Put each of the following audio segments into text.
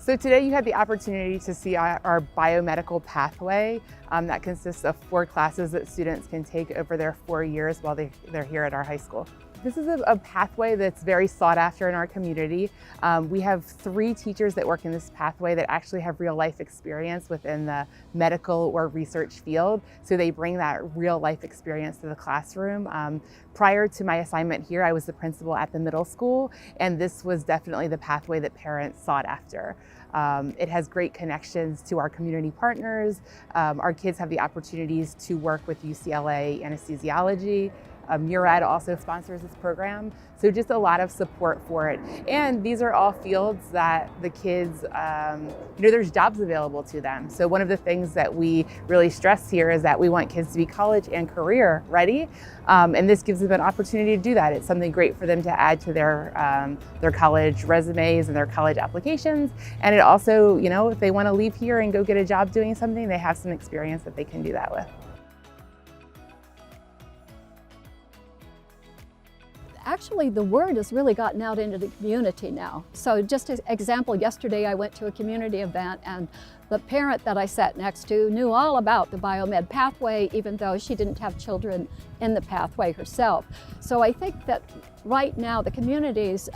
So today you had the opportunity to see our biomedical pathway that consists of 4 classes that students can take over their 4 years while they're here at our high school. This is a pathway that's very sought after in our community. We have 3 teachers that work in this pathway that actually have real life experience within the medical or research field. So they bring that real life experience to the classroom. Prior to my assignment here, I was the principal at the middle school, and this was definitely the pathway that parents sought after. It has great connections to our community partners. Our kids have the opportunities to work with UCLA anesthesiology. Murad also sponsors this program, so just a lot of support for it. And these are all fields that the kids, there's jobs available to them. So one of the things that we really stress here is that we want kids to be college and career ready, and this gives them an opportunity to do that. It's something great for them to add to their college resumes and their college applications. And it also, if they want to leave here and go get a job doing something, they have some experience that they can do that with. Actually, the word has really gotten out into the community now. So just as example, yesterday I went to a community event and the parent that I sat next to knew all about the biomed pathway, even though she didn't have children in the pathway herself. So I think that right now the community is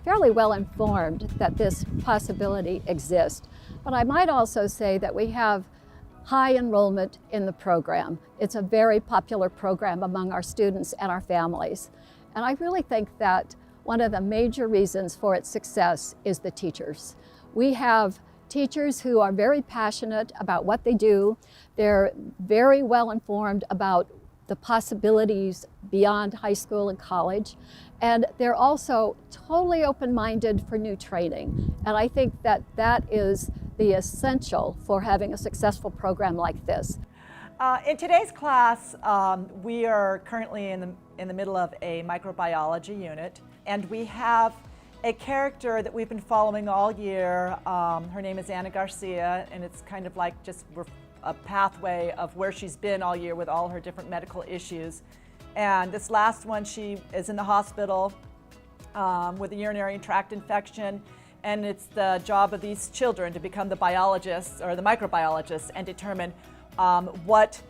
fairly well informed that this possibility exists. But I might also say that we have high enrollment in the program. It's a very popular program among our students and our families. And I really think that one of the major reasons for its success is the teachers. We have teachers who are very passionate about what they do. They're very well informed about the possibilities beyond high school and college. And they're also totally open-minded for new training. And I think that that is the essential for having a successful program like this. In today's class, we are currently in the middle of a microbiology unit, and we have a character that we've been following all year. Her name is Ana Garcia, and it's kind of like just a pathway of where she's been all year with all her different medical issues. And this last one, she is in the hospital with a urinary tract infection, and it's the job of these children to become the biologists or the microbiologists and determine what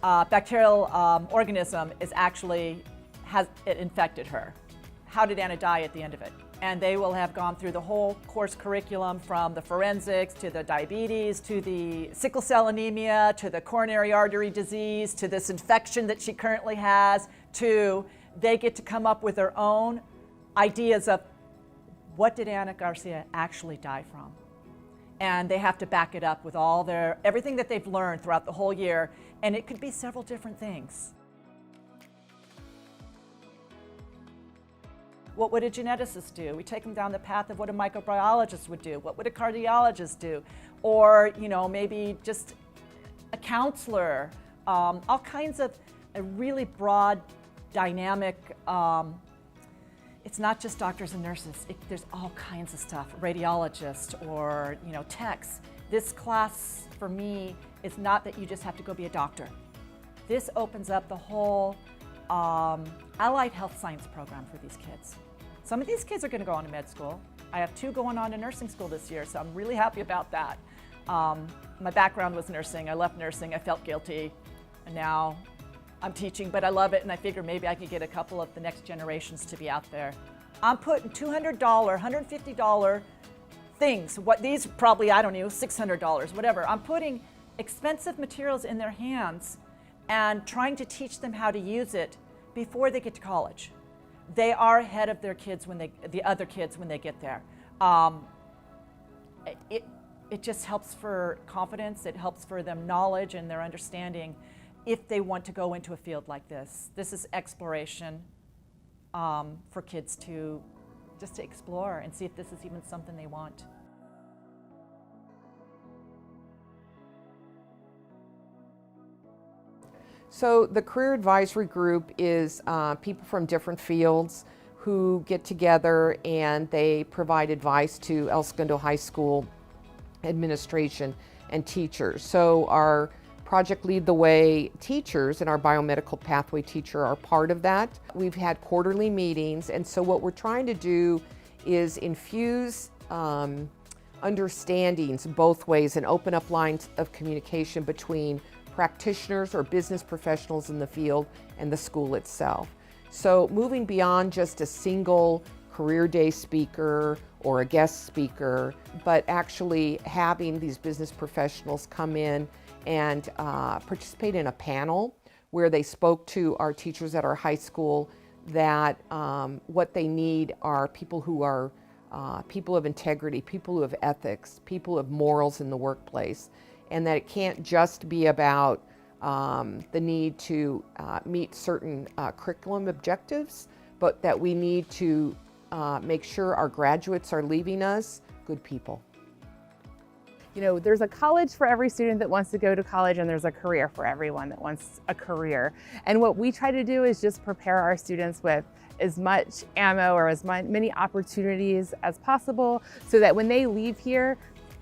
bacterial organism has infected her. How did Anna die at the end of it? And they will have gone through the whole course curriculum, from the forensics to the diabetes to the sickle cell anemia to the coronary artery disease to this infection that she currently has, to they get to come up with their own ideas of what did Ana Garcia actually die from. And they have to back it up with everything that they've learned throughout the whole year, and it could be several different things. What would a geneticist do? We take them down the path of what a microbiologist would do. What would a cardiologist do? Or, maybe just a counselor. All kinds of a really broad, dynamic. It's not just doctors and nurses. There's all kinds of stuff. Radiologists or techs. This class for me is not that you just have to go be a doctor. This opens up the whole allied health science program for these kids. Some of these kids are going to go on to med school. I have 2 going on to nursing school this year, so I'm really happy about that. My background was nursing. I left nursing. I felt guilty, and now I'm teaching, but I love it, and I figure maybe I could get a couple of the next generations to be out there. I'm putting $200, $150 things. What these probably, I don't know, $600, whatever. I'm putting expensive materials in their hands and trying to teach them how to use it before they get to college. They are ahead of their kids the other kids when they get there. It just helps for confidence. It helps for them knowledge and their understanding if they want to go into a field like this. This is exploration for kids to explore and see if this is even something they want. So the Career Advisory Group is people from different fields who get together and they provide advice to El Segundo High School administration and teachers. So our Project Lead the Way teachers and our biomedical pathway teacher are part of that. We've had quarterly meetings, and so what we're trying to do is infuse understandings both ways and open up lines of communication between practitioners or business professionals in the field and the school itself. So moving beyond just a single career day speaker or a guest speaker, but actually having these business professionals come in and participate in a panel where they spoke to our teachers at our high school that what they need are people who are people of integrity, people who have ethics, people who have morals in the workplace, and that it can't just be about the need to meet certain curriculum objectives, but that we need to make sure our graduates are leaving us good people. You know, there's a college for every student that wants to go to college, and there's a career for everyone that wants a career. And what we try to do is just prepare our students with as much ammo or as many opportunities as possible so that when they leave here,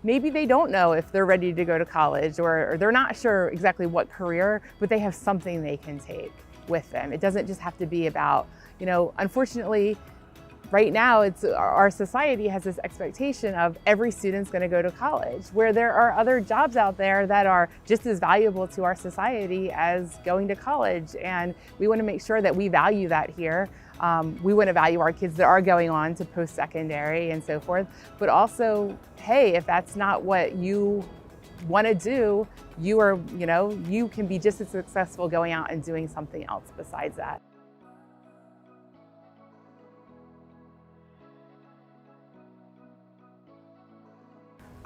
maybe they don't know if they're ready to go to college or they're not sure exactly what career, but they have something they can take with them. It doesn't just have to be about, you know, unfortunately, right now, our society has this expectation of every student's going to go to college, where there are other jobs out there that are just as valuable to our society as going to college. And we want to make sure that we value that here. We want to value our kids that are going on to post-secondary and so forth. But also, hey, if that's not what you want to do, you can be just as successful going out and doing something else besides that.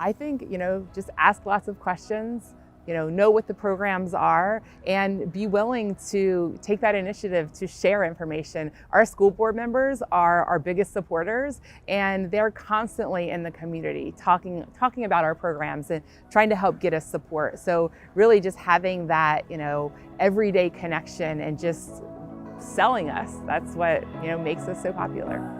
I think, just ask lots of questions, know what the programs are, and be willing to take that initiative to share information. Our school board members are our biggest supporters, and they're constantly in the community talking about our programs and trying to help get us support. So really just having that, everyday connection and just selling us, that's what, makes us so popular.